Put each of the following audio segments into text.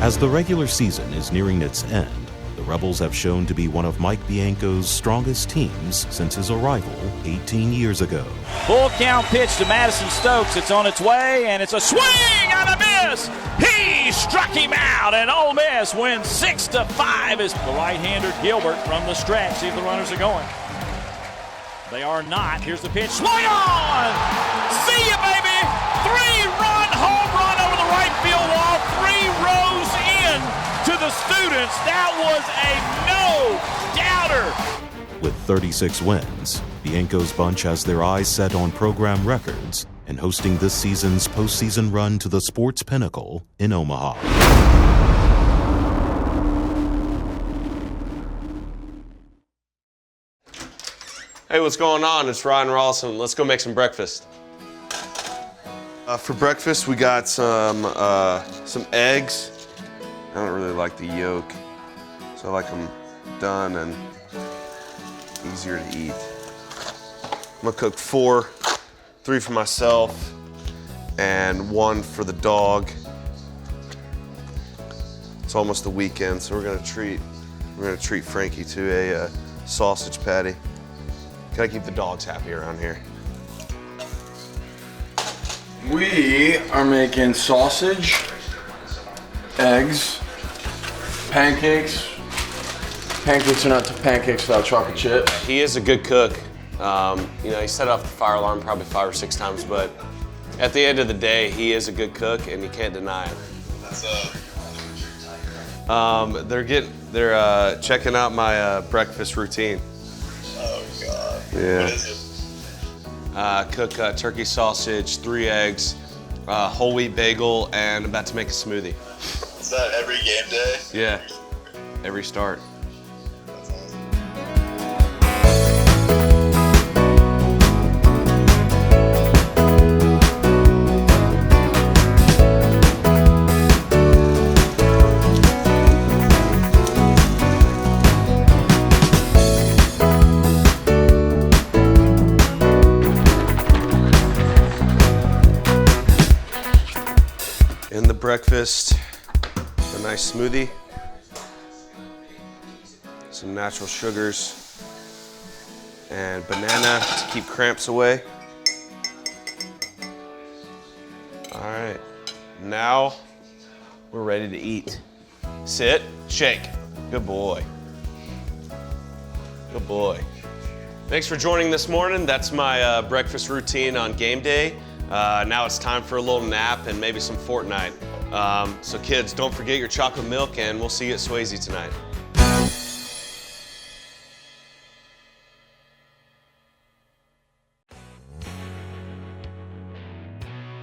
As the regular season is nearing its end, the Rebels have shown to be one of Mike Bianco's strongest teams since his arrival 18 years ago. Full count pitch to Madison Stokes. It's on its way, and it's a swing and a miss. He struck him out, and Ole Miss wins 6-5 as the right-hander Gilbert from the stretch. See if the runners are going. They are not. Here's the pitch. Swing on! See ya, baby! 3-run home run over the right field wall. 3 rows in to the students. That was a no-doubter. With 36 wins, Bianco's bunch has their eyes set on program records and hosting this season's postseason run to the sports pinnacle in Omaha. Hey, what's going on? It's Ryan Rawlson. Let's go make some breakfast. For breakfast, we got some eggs. I don't really like the yolk, so I like them done and easier to eat. I'm gonna cook 4, 3 for myself and 1 for the dog. It's almost the weekend, so we're gonna treat Frankie to a sausage patty. Gotta keep the dogs happy around here. We are making sausage, eggs, pancakes. Pancakes are not pancakes without chocolate chip. He is a good cook. You know, he set off the fire alarm probably 5 or 6 times, but at the end of the day, he is a good cook, and you can't deny it. They're checking out my breakfast routine. Oh God. Yeah. What is it? Cook turkey sausage, 3 eggs, whole wheat bagel, and about to make a smoothie. Is that every game day? Yeah, every start. That's awesome. In the breakfast, a nice smoothie, some natural sugars, and banana to keep cramps away. All right, now we're ready to eat. Sit, shake. Good boy. Good boy. Thanks for joining this morning. That's my breakfast routine on game day. Now it's time for a little nap and maybe some Fortnite. So kids, don't forget your chocolate milk, and we'll see you at Swayze tonight.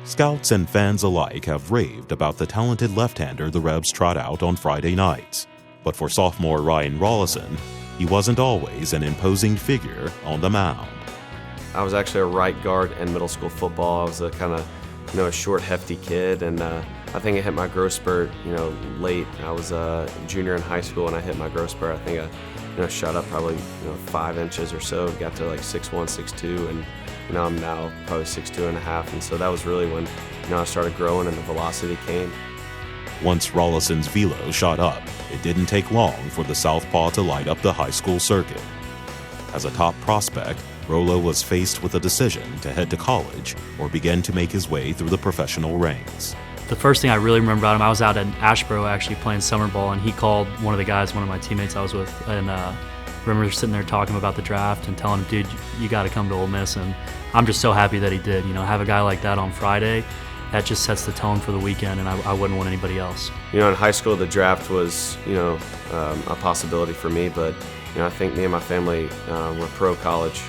Scouts and fans alike have raved about the talented left-hander the Rebs trot out on Friday nights. But for sophomore Ryan Rawlson, he wasn't always an imposing figure on the mound. I was actually a right guard in middle school football. I was a kind of, a short, hefty kid, and I think I hit my growth spurt, late. I was a junior in high school, and I hit my growth spurt. I think I, shot up probably, 5 inches or so, got to like 6'1", 6'2", and I'm now probably 6'2.5", and so that was really when, I started growing and the velocity came. Once Rawlson's velo shot up, it didn't take long for the southpaw to light up the high school circuit. As a top prospect, Rolo was faced with a decision to head to college or begin to make his way through the professional ranks. The first thing I really remember about him, I was out in Asheboro actually playing summer ball, and he called one of the guys, one of my teammates I was with, and remember sitting there talking about the draft and telling him, dude, you got to come to Ole Miss, and I'm just so happy that he did. Have a guy like that on Friday, that just sets the tone for the weekend, and I wouldn't want anybody else. In high school, the draft was, a possibility for me, but I think me and my family were pro-college.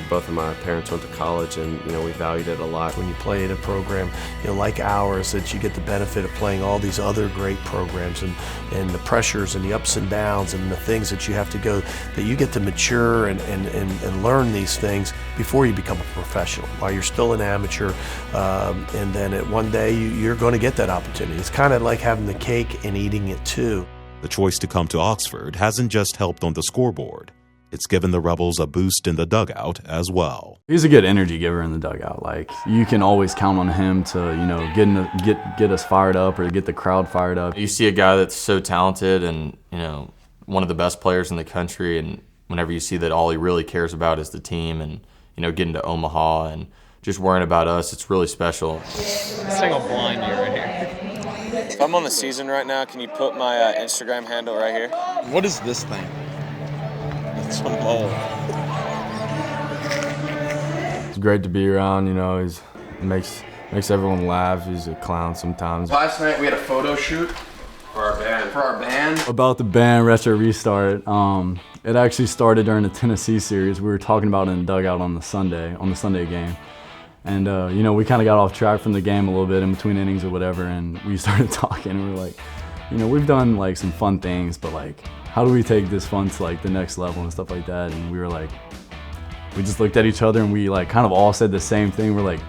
Both of my parents went to college, and we valued it a lot. When you play in a program like ours, that you get the benefit of playing all these other great programs, and the pressures and the ups and downs and the things that you have to go, that you get to mature and learn these things before you become a professional, while you're still an amateur, and then one day you're going to get that opportunity. It's kind of like having the cake and eating it too. The choice to come to Oxford hasn't just helped on the scoreboard. It's given the Rebels a boost in the dugout as well. He's a good energy giver in the dugout. Like, you can always count on him to, you know, get us fired up or get the crowd fired up. You see a guy that's so talented and, you know, one of the best players in the country, and whenever you see that all he really cares about is the team and, you know, getting to Omaha and just worrying about us, it's really special. This thing will blind you right here. If I'm on the season right now, can you put my Instagram handle right here? What is this thing? It's some ball. It's great to be around, you know, he makes everyone laugh. He's a clown sometimes. Last night we had a photo shoot for our band. About the band Retro Restart, it actually started during the Tennessee series. We were talking about it in the dugout on the Sunday game. And, you know, we kind of got off track from the game a little bit in between innings or whatever, and we started talking, and we were like, you know, we've done, like, some fun things, but, like, how do we take this fun to, like, the next level and stuff like that? And we were like, we just looked at each other, and we, like, kind of all said the same thing. We're like,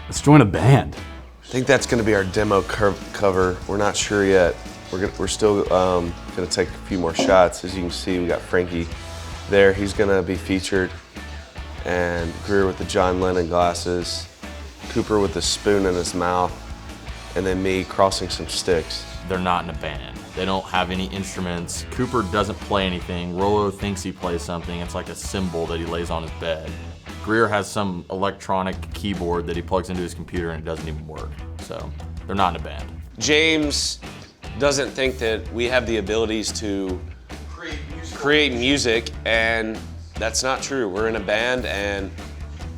let's join a band. I think that's going to be our demo cover. We're not sure yet. We're still going to take a few more shots. As you can see, we got Frankie there. He's going to be featured. And Greer with the John Lennon glasses, Cooper with the spoon in his mouth, and then me crossing some sticks. They're not in a band. They don't have any instruments. Cooper doesn't play anything. Rollo thinks he plays something. It's like a cymbal that he lays on his bed. Greer has some electronic keyboard that he plugs into his computer and it doesn't even work. So they're not in a band. James doesn't think that we have the abilities to create music, and that's not true. We're in a band, and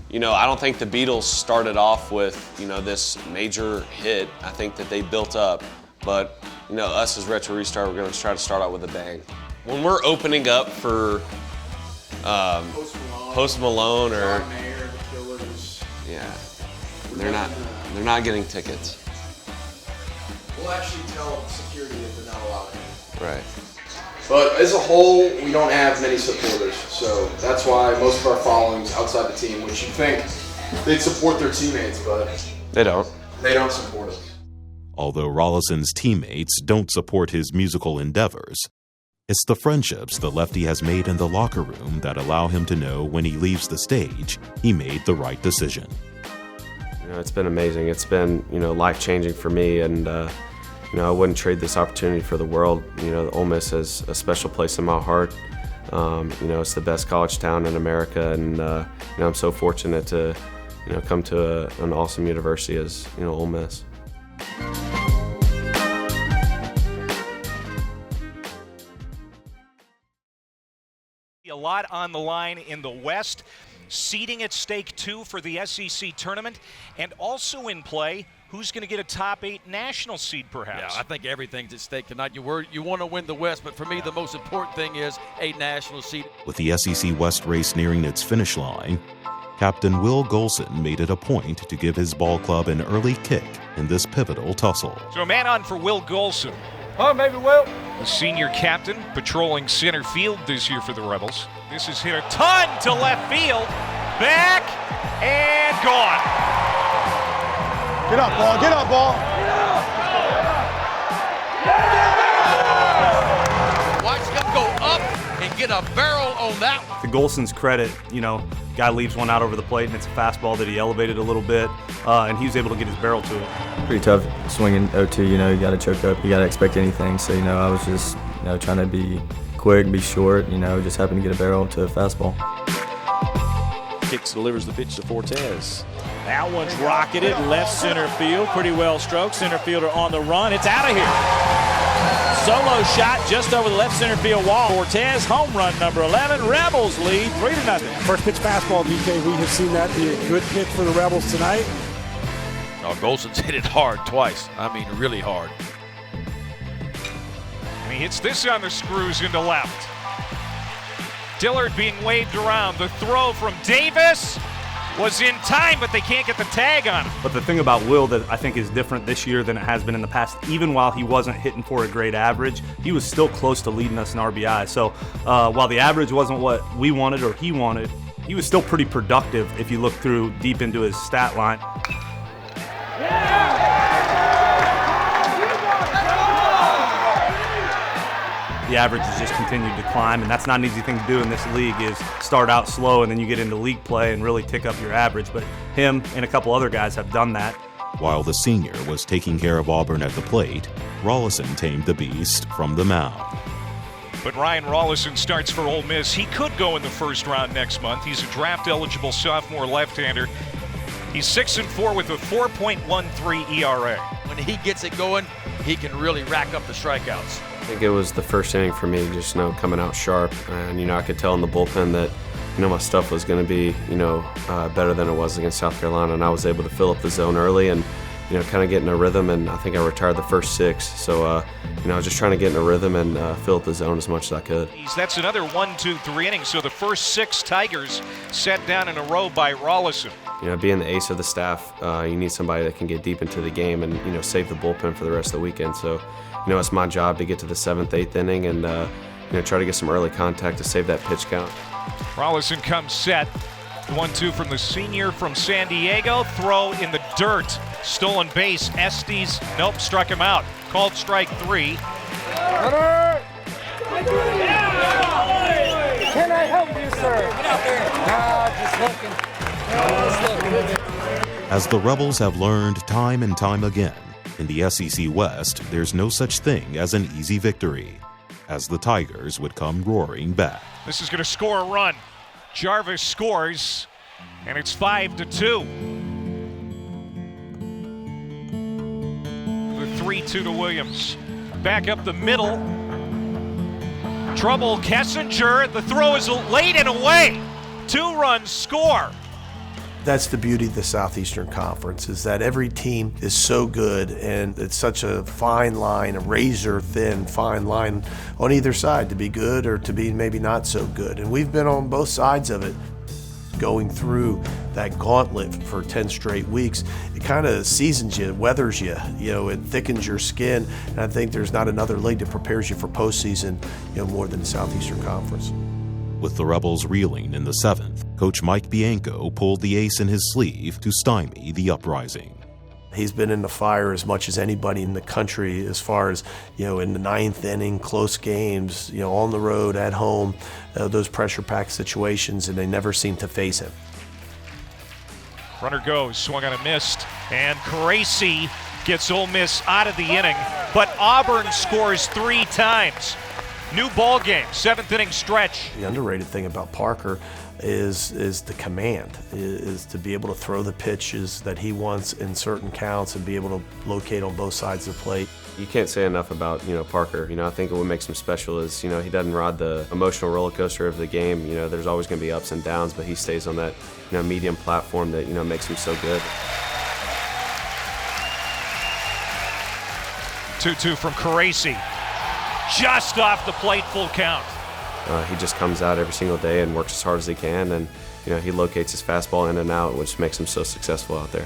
you know, I don't think the Beatles started off with, you know, this major hit. I think that they built up, but you know, us as Retro Restart, we're going to try to start out with a bang. When we're opening up for Post Malone or yeah, they're not getting tickets. We'll actually tell security if they're not allowed in. Right. But as a whole, we don't have many supporters, so that's why most of our following's outside the team, which you'd think they'd support their teammates, but they don't. They don't support us. Although Rollison's teammates don't support his musical endeavors, it's the friendships the lefty has made in the locker room that allow him to know when he leaves the stage, he made the right decision. You know, it's been amazing. It's been, you know, life-changing for me, and you know, I wouldn't trade this opportunity for the world. You know, Ole Miss has a special place in my heart. You know, it's the best college town in America, and you know, I'm so fortunate to, you know, come to an awesome university as, you know, Ole Miss. A lot on the line in the West. Seeding at stake, too, for the SEC tournament. And also in play, who's going to get a top 8 national seed, perhaps? Yeah, I think everything's at stake tonight. You want to win the West, but for me, the most important thing is a national seed. With the SEC West race nearing its finish line, Captain Will Golson made it a point to give his ball club an early kick in this pivotal tussle. So a man on for Will Golson. Oh, maybe Will. The senior captain patrolling center field this year for the Rebels. This is hit a ton to left field. Back and gone. Get up, ball. Get up, ball. Watch him go up and get a barrel on that one. To Golson's credit, you know, guy leaves one out over the plate, and it's a fastball that he elevated a little bit, and he was able to get his barrel to it. Pretty tough swinging 0-2, you know, you got to choke up, you got to expect anything. So, you know, I was just, you know, trying to be quick, be short, you know, just happened to get a barrel to a fastball. Kicks, delivers the pitch to Fortes. That one's rocketed left center field, pretty well stroked. Center fielder on the run, it's out of here. Solo shot just over the left center field wall. Fortes, home run number 11. Rebels lead 3-0. First pitch fastball, BK. We have seen that be a good pitch for the Rebels tonight. Oh, Golson's hit it hard twice. I mean, really hard. And he hits this on the screws into left. Dillard being waved around. The throw from Davis was in time, but they can't get the tag on him. But the thing about Will that I think is different this year than it has been in the past, even while he wasn't hitting for a great average, he was still close to leading us in RBI. So while the average wasn't what we wanted or he wanted, he was still pretty productive if you look through deep into his stat line. the average has just continued to climb, and that's not an easy thing to do in this league, is start out slow and then you get into league play and really tick up your average. But him and a couple other guys have done that. While the senior was taking care of Auburn at the plate, Rollison tamed the beast from the mound. But Ryan Rollison starts for Ole Miss. He could go in the first round next month. He's a draft-eligible sophomore left-hander. He's 6-4 with a 4.13 ERA. When he gets it going, he can really rack up the strikeouts. I think it was the first inning for me, just coming out sharp, and I could tell in the bullpen that my stuff was going to be better than it was against South Carolina, and I was able to fill up the zone early and kind of get in a rhythm, and I think I retired the first 6. So I was just trying to get in a rhythm and fill up the zone as much as I could. That's another 1, 2, 3 innings. So the first 6 Tigers set down in a row by Rollison. Being the ace of the staff, you need somebody that can get deep into the game and save the bullpen for the rest of the weekend. So it's my job to get to the 7th, 8th inning and try to get some early contact to save that pitch count. Rollison comes set. 1-2 from the senior from San Diego. Throw in the dirt. Stolen base. Estes, nope, struck him out. Called strike 3. Can I help you, sir? Get out there. Just looking. As the Rebels have learned time and time again, in the SEC West, there's no such thing as an easy victory, as the Tigers would come roaring back. This is going to score a run. Jarvis scores, and it's 5-2. The 3-2 to Williams. Back up the middle. Trouble, Kessinger. The throw is late and away. 2-run score. That's the beauty of the Southeastern Conference, is that every team is so good, and it's such a fine line, a razor-thin fine line on either side, to be good or to be maybe not so good. And we've been on both sides of it. Going through that gauntlet for 10 straight weeks, it kind of seasons you, weathers you, it thickens your skin. And I think there's not another league that prepares you for postseason, more than the Southeastern Conference. With the Rebels reeling in the 7th, Coach Mike Bianco pulled the ace in his sleeve to stymie the uprising. He's been in the fire as much as anybody in the country as far as, in the 9th inning, close games, on the road, at home, those pressure-packed situations, and they never seem to face him. Runner goes, swung on a missed, and Caracci gets Ole Miss out of the inning, but Auburn scores 3 times. New ball game, 7th inning stretch. The underrated thing about Parker is the command, is to be able to throw the pitches that he wants in certain counts and be able to locate on both sides of the plate. You can't say enough about Parker. I think what makes him special is he doesn't ride the emotional roller coaster of the game. There's always going to be ups and downs, but he stays on that medium platform that makes him so good. 2-2 from Caracci. Just off the plate, full count. He just comes out every single day and works as hard as he can, and he locates his fastball in and out, which makes him so successful out there.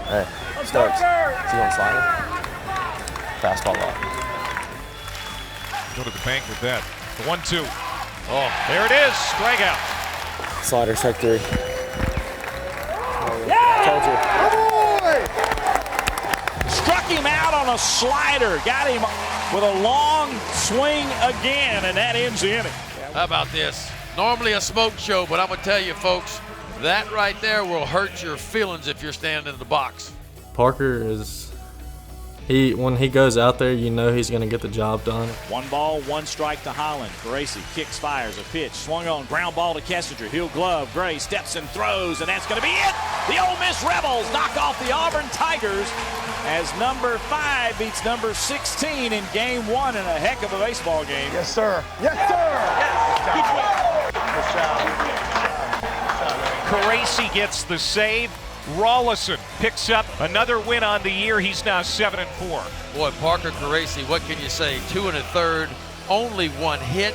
Hey, Starks. Is he going slider? Fastball lock. Go to the bank with that. The 1-2. Oh, there it is. Strikeout. Slider, strike 3. Told you. Struck him out on a slider. Got him with a long swing again, and that ends the inning. How about this? Normally a smoke show, but I'm going to tell you, folks, that right there will hurt your feelings if you're standing in the box. Parker when he goes out there, he's going to get the job done. 1 ball, 1 strike to Holland. Gracie kicks, fires a pitch, swung on, ground ball to Kessinger. Heel glove, Gray steps and throws, and that's going to be it. The Ole Miss Rebels knock off the Auburn Tigers as number 5 beats number 16 in game 1 in a heck of a baseball game. Yes, sir. Yes, sir. Yes. Caracci gets the save. Rollison picks up another win on the year. He's now 7-4. Boy, Parker Caracci, what can you say? 2 1/3, only 1 hit,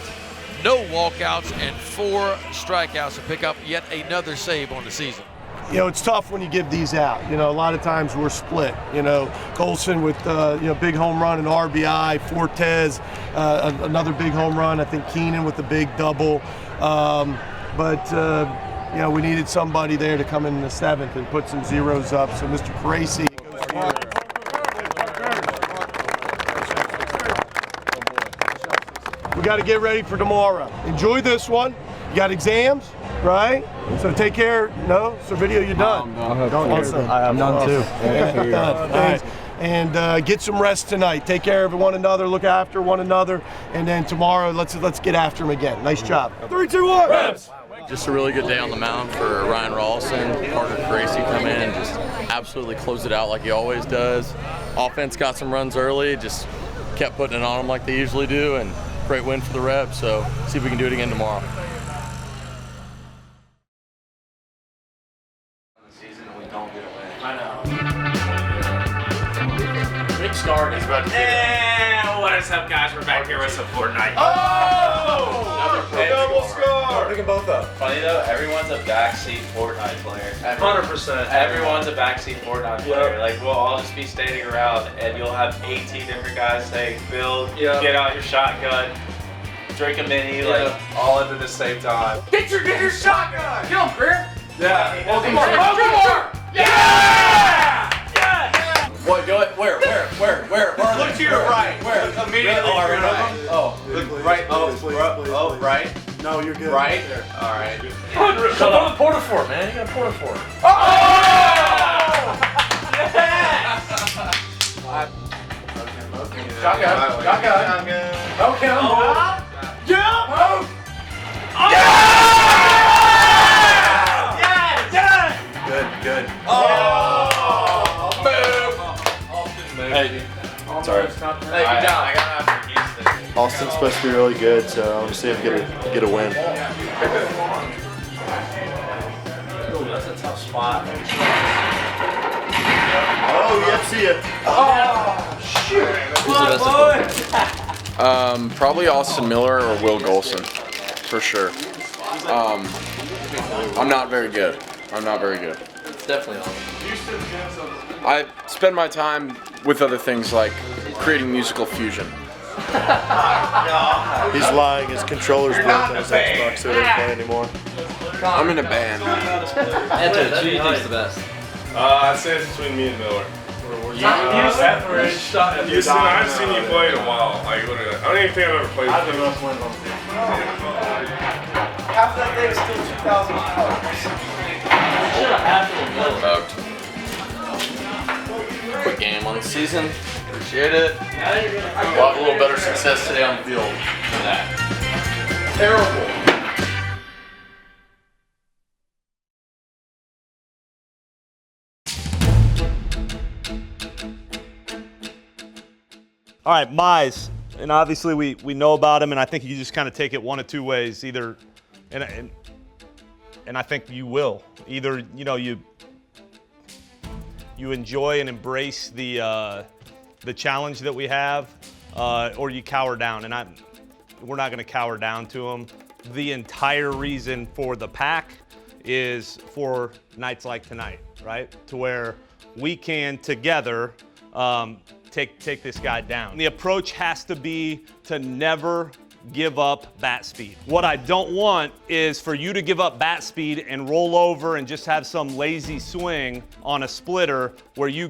no walkouts, and 4 strikeouts to pick up yet another save on the season. It's tough when you give these out. A lot of times we're split. Colson with big home run and RBI, Fortes another big home run. I think Keenan with the big double. We needed somebody there to come in the 7th and put some zeros up. So Mr. Caracci goes to you. got to get ready for tomorrow. Enjoy this one. You got exams, right? So take care. No? So video, you're done. I'm done too. Thanks. And get some rest tonight. Take care of one another. Look after one another. And then tomorrow, let's get after them again. Nice job. 3, 2, 1. Reps. Just a really good day on the mound for Ryan Rawlson. Parker Gracie come in and just absolutely closed it out like he always does. Offense got some runs early, just kept putting it on them like they usually do, and great win for the Rebs. So see if we can do it again tomorrow. Big start. He's about to what is up, guys? We're back here with some Fortnite. Double score! Pick them both up. Funny though, everyone's a backseat Fortnite player. 100%. Everyone's a backseat Fortnite player. Like, we'll all just be standing around and you'll have 18 different guys saying, "Build, get out your shotgun, drink a mini," like all at the same time. Get your shotgun! Get him, Greer! Yeah. Welcome to Yeah! What? Go it. Where? Look to your right. Where? Immediately. Right. Oh, right. Oh, right. No, you're good. Right? All right. Shut up. Porta fort, man. You got a porta fort. Oh! Yes! Shotgun. Okay, jump! Yeah! Good. Hey. Sorry. Hey, good job. I got after Houston. Austin's supposed to be really good, so I want to see him get a win. That's a tough spot. Oh, yep, see it. Oh, shoot. Probably Austin Miller or Will Golson, for sure. I'm not very good. It's definitely not. I spend my time with other things like creating musical fusion. He's lying. His controller's broken on his Xbox, so he doesn't play anymore. I'm in a band. Anthony, who do you think's the best? I'd say it's between me and Miller. Houston, I've seen you play in a while. Like, literally, I don't even think I've ever played with you. Half that day is still 2,000. Quick game on the season. Appreciate it. We'll have a little better success today on the field than that. Terrible. All right, Mize, and obviously we know about him, and I think you just kind of take it one of two ways. Either, and I think you will. Either you enjoy and embrace the challenge that we have, or you cower down. And we're not going to cower down to him. The entire reason for the pack is for nights like tonight, right? To where we can together take this guy down. The approach has to be to never give up bat speed. What I don't want is for you to give up bat speed and roll over and just have some lazy swing on a splitter where you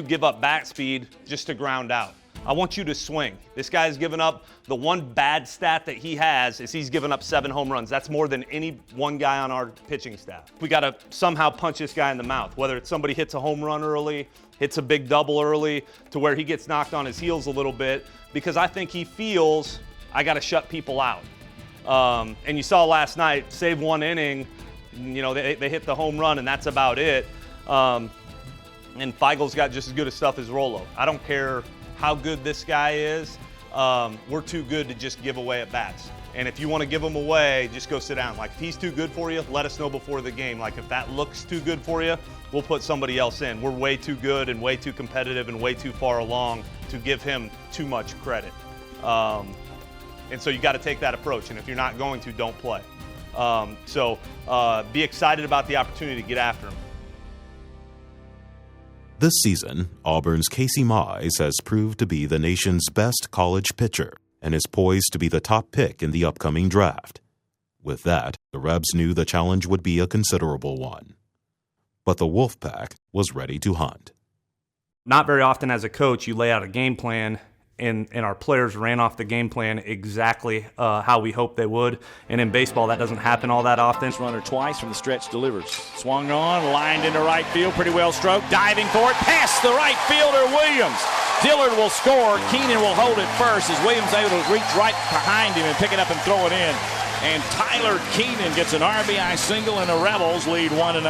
give up bat speed just to ground out. I want you to swing. This guy's given up, the one bad stat that he has is he's given up 7 home runs. That's more than any one guy on our pitching staff. We gotta somehow punch this guy in the mouth, whether it's somebody hits a home run early, hits a big double early, to where he gets knocked on his heels a little bit, because I think he feels I gotta shut people out. And you saw last night, save 1 inning, they hit the home run and that's about it. And Feigel's got just as good a stuff as Rolo. I don't care how good this guy is, we're too good to just give away at bats. And if you want to give him away, just go sit down. Like, if he's too good for you, let us know before the game. Like, if that looks too good for you, we'll put somebody else in. We're way too good and way too competitive and way too far along to give him too much credit. And so you got to take that approach. And if you're not going to, don't play. Be excited about the opportunity to get after him. This season, Auburn's Casey Mize has proved to be the nation's best college pitcher and is poised to be the top pick in the upcoming draft. With that, the Rebs knew the challenge would be a considerable one. But the Wolfpack was ready to hunt. Not very often as a coach, you lay out a game plan and our players ran off the game plan exactly how we hoped they would. And in baseball, that doesn't happen all that often. Runner twice from the stretch delivers. Swung on, lined into right field, pretty well stroked, diving for it, past the right fielder, Williams. Dillard will score. Keenan will hold it first as Williams able to reach right behind him and pick it up and throw it in. And Tyler Keenan gets an RBI single, and the Rebels lead 1-0.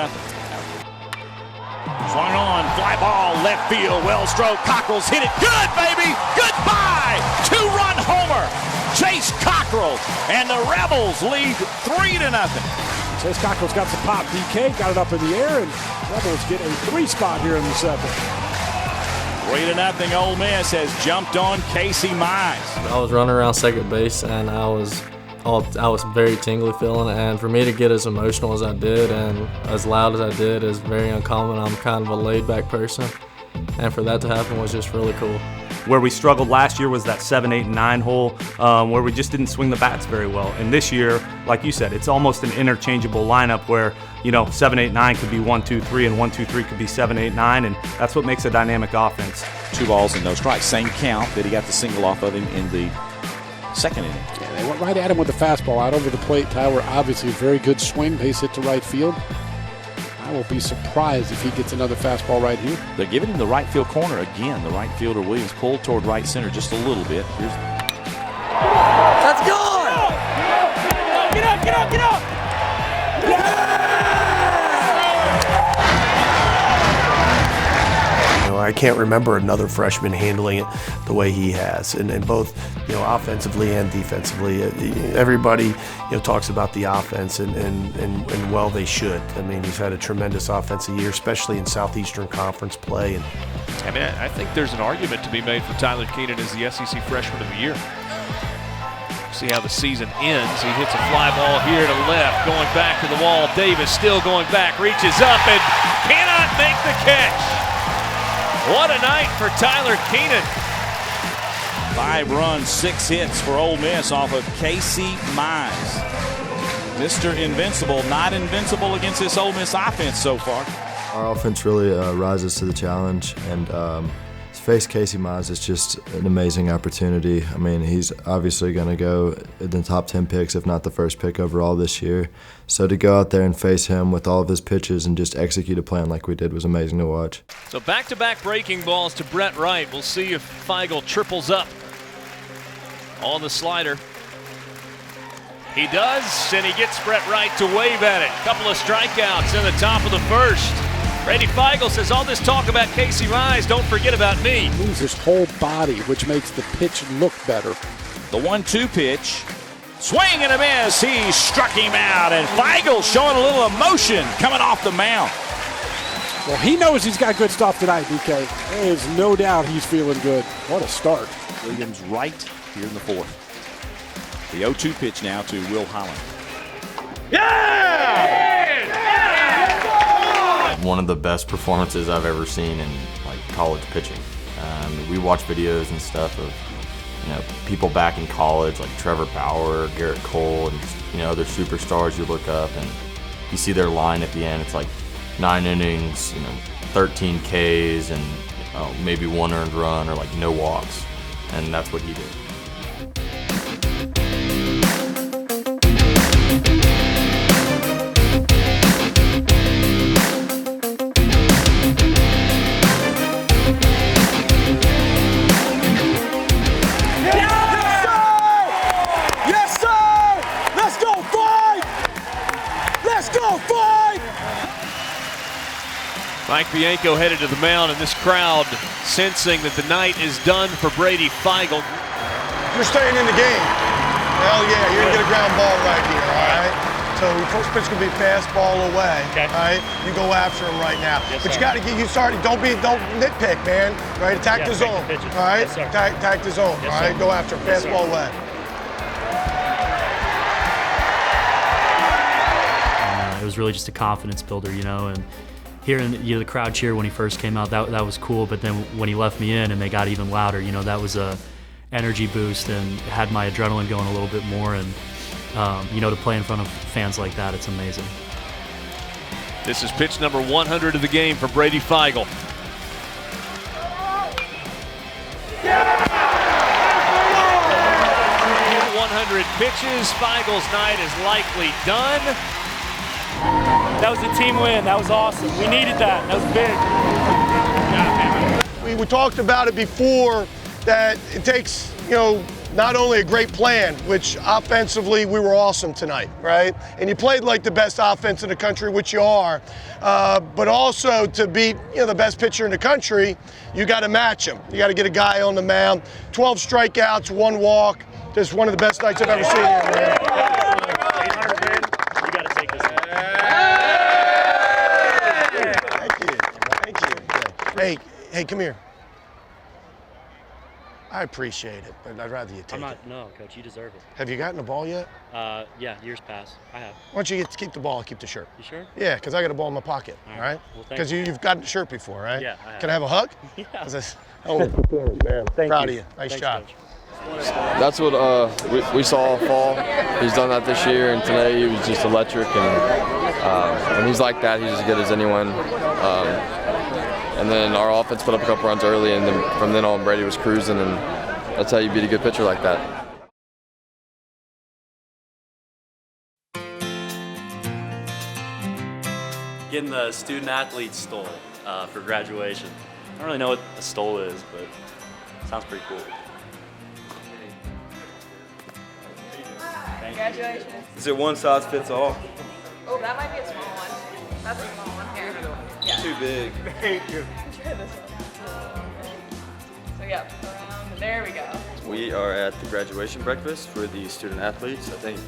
Swung on, fly ball, left field, well stroked. Cockrell's hit it. Good, baby! Goodbye! 2-run homer. Chase Cockrell, and the Rebels lead 3-0. Chase Cockrell's got some pop. DK got it up in the air, and Rebels get a 3 spot here in the 7th. 3-0. Ole Miss has jumped on Casey Mize. I was running around second base, and I was very tingly feeling it, and for me to get as emotional as I did and as loud as I did is very uncommon. I'm kind of a laid-back person, and for that to happen was just really cool. Where we struggled last year was that 7, 8, and 9 hole, where we just didn't swing the bats very well. And this year, like you said, it's almost an interchangeable lineup where, 7, 8, 9 could be 1, 2, 3, and 1, 2, 3 could be 7, 8, 9, and that's what makes a dynamic offense. 2 balls and no strikes. Same count that he got the single off of him in the second inning. Yeah, they went right at him with the fastball out over the plate. Tyler, obviously a very good swing, base hit to right field. I will be surprised if he gets another fastball right here. They're giving him the right field corner again. The right fielder Williams pulled toward right center just a little bit. Let's go! Get up, get up, get up! I can't remember another freshman handling it the way he has, and both offensively and defensively. Everybody talks about the offense, and well, they should. I mean, he's had a tremendous offensive year, especially in Southeastern Conference play. And I think there's an argument to be made for Tyler Keenan as the SEC Freshman of the Year. See how the season ends. He hits a fly ball here to left, going back to the wall. Davis still going back, reaches up and cannot make the catch. What a night for Tyler Keenan. 5 runs, 6 hits for Ole Miss off of Casey Mize. Mr. Invincible, not invincible against this Ole Miss offense so far. Our offense really rises to the challenge, and to face Casey Mize is just an amazing opportunity. I mean, he's obviously going to go in the top 10 picks, if not the first pick overall this year. So to go out there and face him with all of his pitches and just execute a plan like we did was amazing to watch. So back-to-back breaking balls to Brett Wright. We'll see if Feigl triples up on the slider. He does, and he gets Brett Wright to wave at it. Couple of strikeouts in the top of the first. Brady Feigl says, all this talk about Casey Mize, don't forget about me. He moves his whole body, which makes the pitch look better. The 1-2 pitch. Swing and a miss. He struck him out, and Feigl showing a little emotion coming off the mound. Well, he knows he's got good stuff tonight, DK. There is no doubt he's feeling good. What a start. Williams right here in the 4th. The 0-2 pitch now to Will Holland. Yeah! One of the best performances I've ever seen in college pitching. We watch videos and stuff of people back in college like Trevor Bauer, Garrett Cole, and other superstars you look up and you see their line at the end. It's like 9 innings, 13 Ks, and maybe 1 earned run or no walks, and that's what he did. Mike Bianco headed to the mound, and this crowd sensing that the night is done for Brady Feigl. You're staying in the game. Hell yeah, you're going to get a ground ball right here, all right? So first pitch going to be fastball away, all right? You go after him right now. Yes, but you sir. got to get, don't nitpick, man, right? Attack the zone, all right? Yes, sir. Attack the zone, Yes, all right? sir. Go after him, Yes, fastball sir. away. It was really just a confidence builder, and hearing the crowd cheer when he first came out, that was cool. But then when he left me in and they got even louder, that was a energy boost and had my adrenaline going a little bit more. And to play in front of fans like that, it's amazing. This is pitch number 100 of the game for Brady Feigl. 100 pitches. Feigel's night is likely done. That was a team win. That was awesome. We needed that. That was big. We talked about it before that it takes, not only a great plan, which offensively we were awesome tonight, right? And you played like the best offense in the country, which you are, but also to beat the best pitcher in the country, you got to match him. You got to get a guy on the mound. 12 strikeouts, 1 walk. Just one of the best nights I've ever seen here, man. 800 win. You got to take this one. Thank you. Hey, come here. I appreciate it, but I'd rather you take it. No, Coach, you deserve it. Have you gotten the ball yet? Yeah, years past. I have. Why don't you keep the ball and keep the shirt? You sure? Yeah, because I got a ball in my pocket, all right? Well, thank Because you've gotten the shirt before, right? Yeah, I have. Can I have a hug? Yeah. Man, proud of you. Nice job. Coach. That's what we saw fall. He's done that this year, and today he was just electric. And he's like that. He's as good as anyone. And then our offense put up a couple runs early, and then from then on, Brady was cruising, and that's how you beat a good pitcher like that. Getting the student athlete stole for graduation. I don't really know what a stole is, but it sounds pretty cool. Congratulations. Is it one size fits all? Oh, that might be a small one. That's a small one here. Yeah. Too big. Thank you. Try this one. So yeah, around, there we go. We are at the graduation breakfast for the student athletes. I think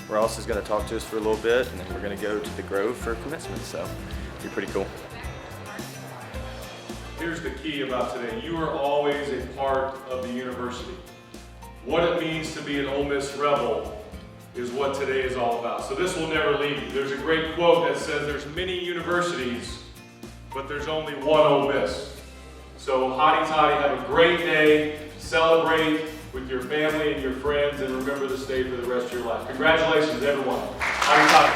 Ross is going to talk to us for a little bit, and then we're going to go to the Grove for commencement, so it'll be pretty cool. Here's the key about today. You are always a part of the university. What it means to be an Ole Miss Rebel is what today is all about. So this will never leave you. There's a great quote that says there's many universities, but there's only one Ole Miss. So hotty toddy, have a great day, celebrate with your family and your friends, and remember this day for the rest of your life. Congratulations, everyone. Hotty toddy.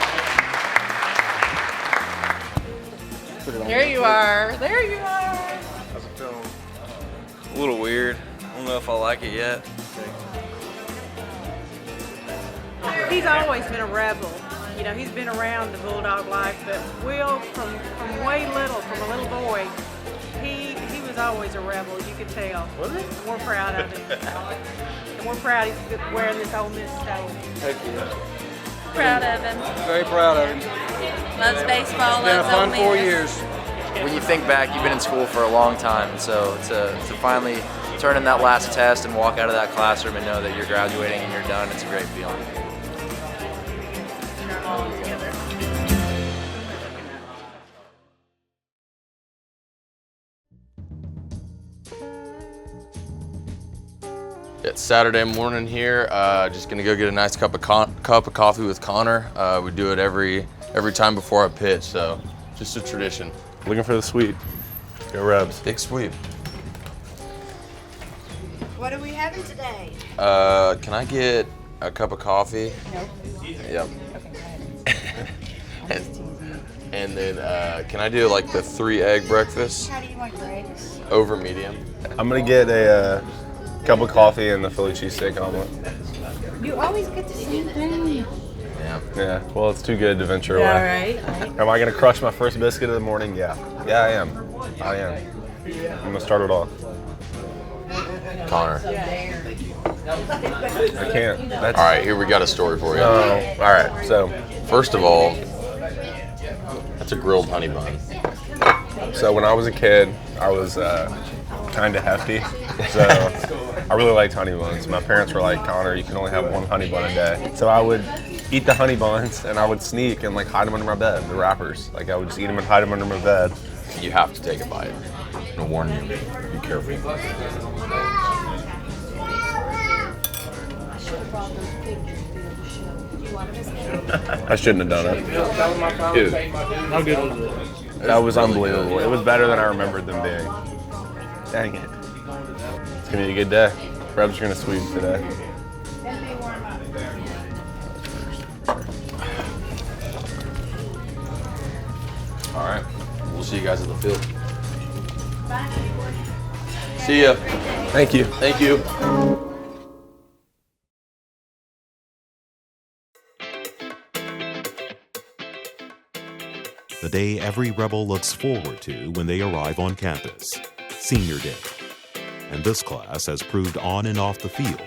There you are. There you are. How's it feeling? A little weird. I don't know if I like it yet. He's always been a rebel. He's been around the Bulldog life, but Will, from way little, from a little boy, he was always a rebel, you could tell. And we're proud of him. And we're proud he's wearing this Ole Miss stole. Thank you. Proud of him. Very proud of him. Loves baseball, It's been a loves fun Ole 4 Miss. years. When you think back, you've been in school for a long time, so to finally turn in that last test and walk out of that classroom and know that you're graduating and you're done, it's a great feeling. It's Saturday morning here. Just gonna go get a nice cup of coffee with Connor. We do it every time before I pitch, so just a tradition. Looking for the sweep. Go Rebs. Big sweep. What are we having today? Can I get a cup of coffee? No. Yep. And then can I do like the 3-egg breakfast? How do you like your eggs? Over medium. I'm gonna get a cup of coffee and the Philly cheesesteak omelet. You always get the same thing. Yeah, well, it's too good to venture Yeah, away. all right. Am I gonna crush my first biscuit of the morning? Yeah. Yeah, I am. I'm gonna start it off. Connor. I can't. That's... All right, here we got a story for you. Oh, all right. So, first of all, that's a grilled honey bun. So when I was a kid, I was kind of hefty. So I really liked honey buns. My parents were like, Connor, you can only have one honey bun a day. So I would eat the honey buns and I would sneak and like hide them under my bed, the wrappers. Like I would just eat them and hide them under my bed. You have to take a bite. I'm gonna warn you, be careful. I shouldn't have done it. Dude, How good was it? that was unbelievable. It was better than I remembered them being. Dang it. It's gonna be a good day. Rebs are gonna sweep today. All right, we'll see you guys at the field. See ya. Thank you. Thank you. day every Rebel looks forward to when they arrive on campus, Senior Day. And this class has proved on and off the field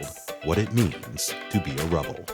what it means to be a Rebel.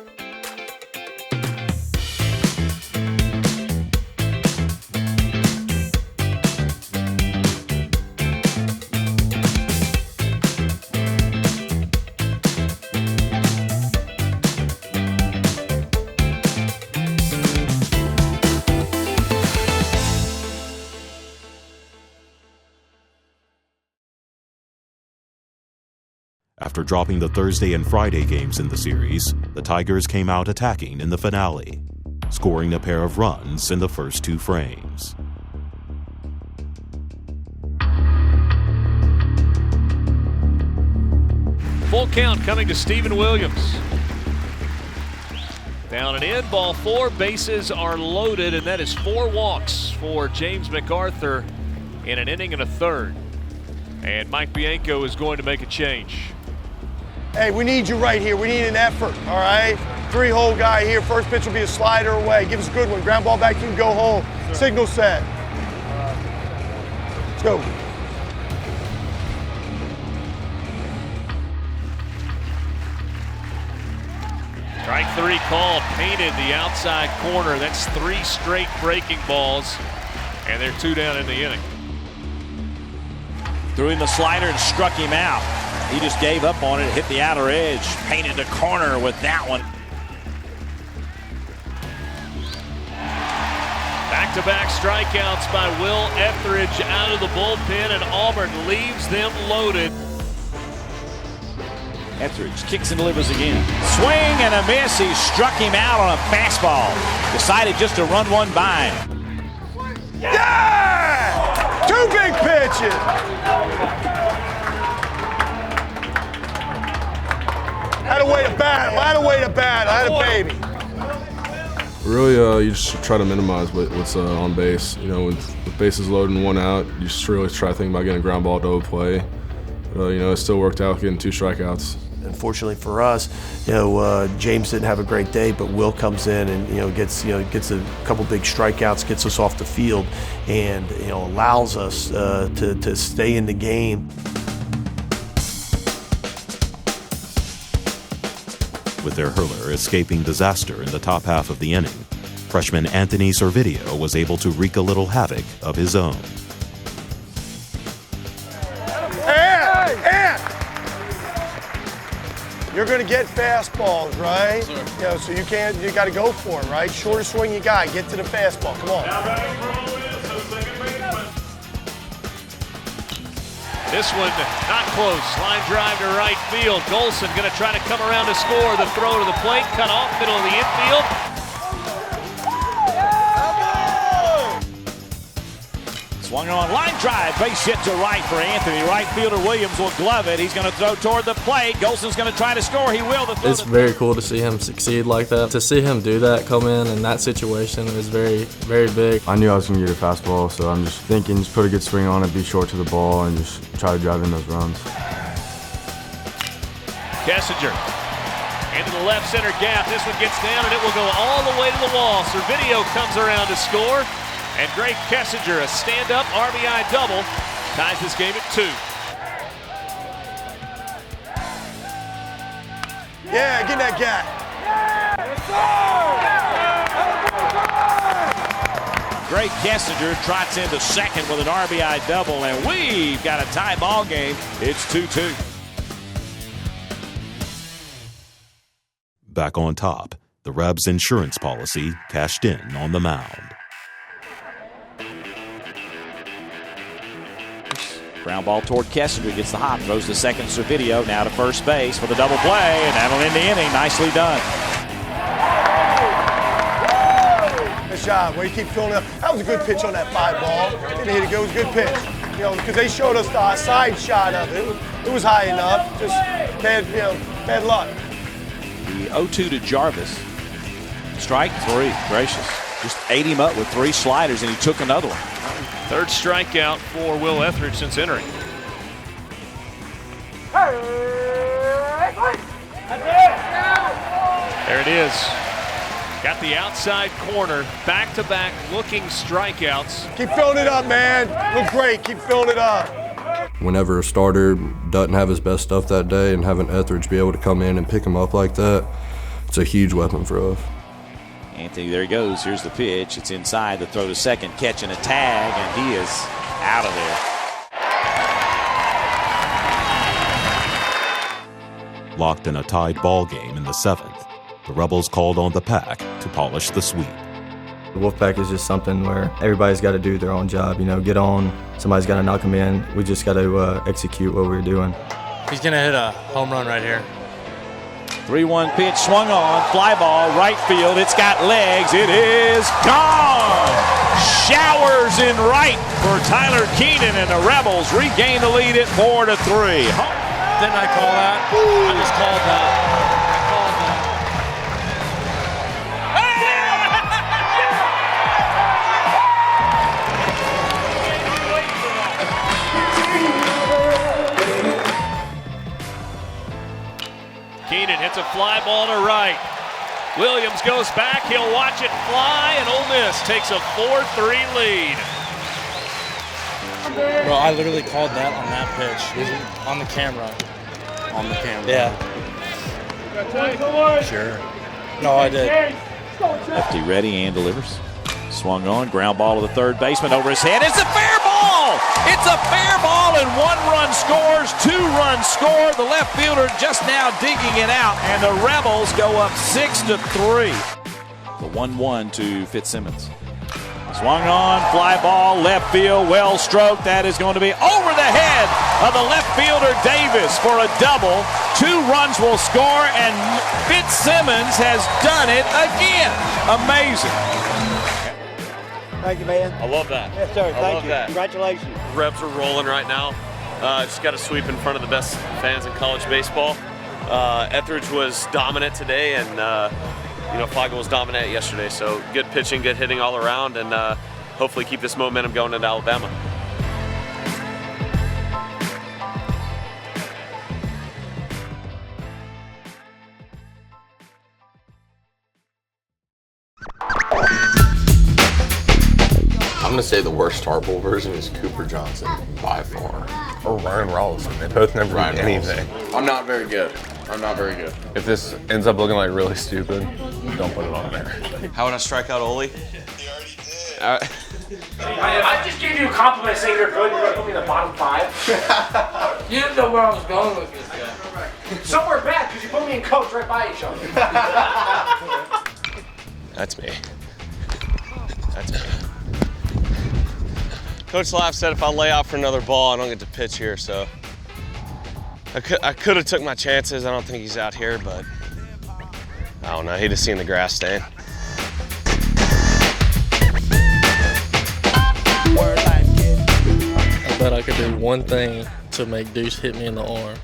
After dropping the Thursday and Friday games in the series, the Tigers came out attacking in the finale, scoring a pair of runs in the first 2 frames. Full count coming to Stephen Williams. Down and in, ball 4, bases are loaded, and that is 4 walks for James MacArthur in an inning and a third. And Mike Bianco is going to make a change. Hey, we need you right here. We need an effort, all right? 3-hole guy here. First pitch will be a slider away. Give us a good one. Ground ball back, you can go home. Sure. Signal set. Let's go. Strike 3 called, painted the outside corner. That's 3 straight breaking balls, and they're 2 down in the inning. Threw in the slider and struck him out. He just gave up on it, hit the outer edge, painted the corner with that one. Back-to-back strikeouts by Will Etheridge out of the bullpen, and Auburn leaves them loaded. Etheridge kicks and delivers again. Swing and a miss. He struck him out on a fastball. Decided just to run one by him. Yeah! 2 big pitches. Had a way to battle. Had a way to battle. Had a baby. Really, you just try to minimize what's on base. You know, with bases loaded and 1 out, you just really try to think about getting a ground ball to double play. You know, it still worked out getting 2 strikeouts. Unfortunately for us, James didn't have a great day, but Will comes in and gets a couple big strikeouts, gets us off the field, and allows us to stay in the game. With their hurler escaping disaster in the top half of the inning, freshman Anthony Servideo was able to wreak a little havoc of his own. You're going to get fastballs, right? Sure. So you got to go for them, right? Shortest swing you got, get to the fastball. Come on. This one not close. Line drive to right field. Golson going to try to come around to score. The throw to the plate, cut off middle of the infield. Swung on line drive, base hit to right for Anthony. Right fielder Williams will glove it. He's going to throw toward the plate. Golson's going to try to score. He will. It's very cool to see him succeed like that. To see him do that, come in that situation is very, very big. I knew I was going to get a fastball, so I'm just thinking just put a good swing on it, be short to the ball, and just try to drive in those runs. Kessinger into the left center gap. This one gets down, and it will go all the way to the wall. Servideo comes around to score. And Greg Kessinger, a stand-up RBI double, ties this game at 2. Yeah, get that guy. Greg Kessinger trots into second with an RBI double, and we've got a tie ball game. It's 2-2. Back on top, the Rebs' insurance policy cashed in on the mound. Ground ball toward Kessinger, gets the hop, throws to second. Servideo now to first base for the double play, and that'll end the inning. Nicely done. Good shot. Way to keep filling up. That was a good pitch on that 5 ball. Didn't hit it. It was a good pitch. Because they showed us the side shot of it. It was high enough. Just bad luck. The 0-2 to Jarvis. Strike 3. Gracious. Just ate him up with 3 sliders, and he took another one. 3rd strikeout for Will Etheridge since entering. There it is. Got the outside corner, back-to-back looking strikeouts. Keep filling it up, man. Look great. Keep filling it up. Whenever a starter doesn't have his best stuff that day and having Etheridge be able to come in and pick him up like that, it's a huge weapon for us. Anthony, there he goes. Here's the pitch. It's inside. The throw to second, catching a tag, and he is out of there. Locked in a tied ball game in the 7th, the Rebels called on the Pack to polish the sweep. The Wolfpack is just something where everybody's got to do their own job, get on, somebody's got to knock them in. We just got to execute what we're doing. He's going to hit a home run right here. 3-1 pitch swung on, fly ball, right field. It's got legs. It is gone. Showers in right for Tyler Keenan, and the Rebels regain the lead at 4-3. Didn't I call that? I just called that. Keenan hits a fly ball to right. Williams goes back. He'll watch it fly, and Ole Miss takes a 4-3 lead. Bro, I literally called that on that pitch. On the camera. On the camera? Yeah. Sure. No, I did. Lefty ready and delivers. Swung on, ground ball to the third baseman over his head. It's a fair ball! It's a fair ball, and 1 run scores, 2 runs score. The left fielder just now digging it out, and the Rebels go up 6-3. The 1-1 to Fitzsimmons. Swung on, fly ball, left field, well stroked. That is going to be over the head of the left fielder Davis for a double. 2 runs will score, and Fitzsimmons has done it again. Amazing. Thank you, man. I love that. Yes, sir. Thank you. That. Congratulations. Rebs are rolling right now. Just got a sweep in front of the best fans in college baseball. Etheridge was dominant today, and Flagel was dominant yesterday. So good pitching, good hitting all around, and hopefully keep this momentum going into Alabama. I'm going to say the worst Tarple version is Cooper Johnson, by far. Or Ryan Rollison. They both never do anything. I'm not very good. If this ends up looking like really stupid, don't put it on there. How would I strike out Ole? I just gave you a compliment saying you're good. You're going to put me in the bottom 5. You didn't know where I was going with this guy. Somewhere bad because you put me and Coach right by each other. That's me. That's me. Coach Laff said if I lay out for another ball, I don't get to pitch here, so I could have took my chances. I don't think he's out here, but I don't know. He just seen the grass stain. I bet I could do one thing to make Deuce hit me in the arm.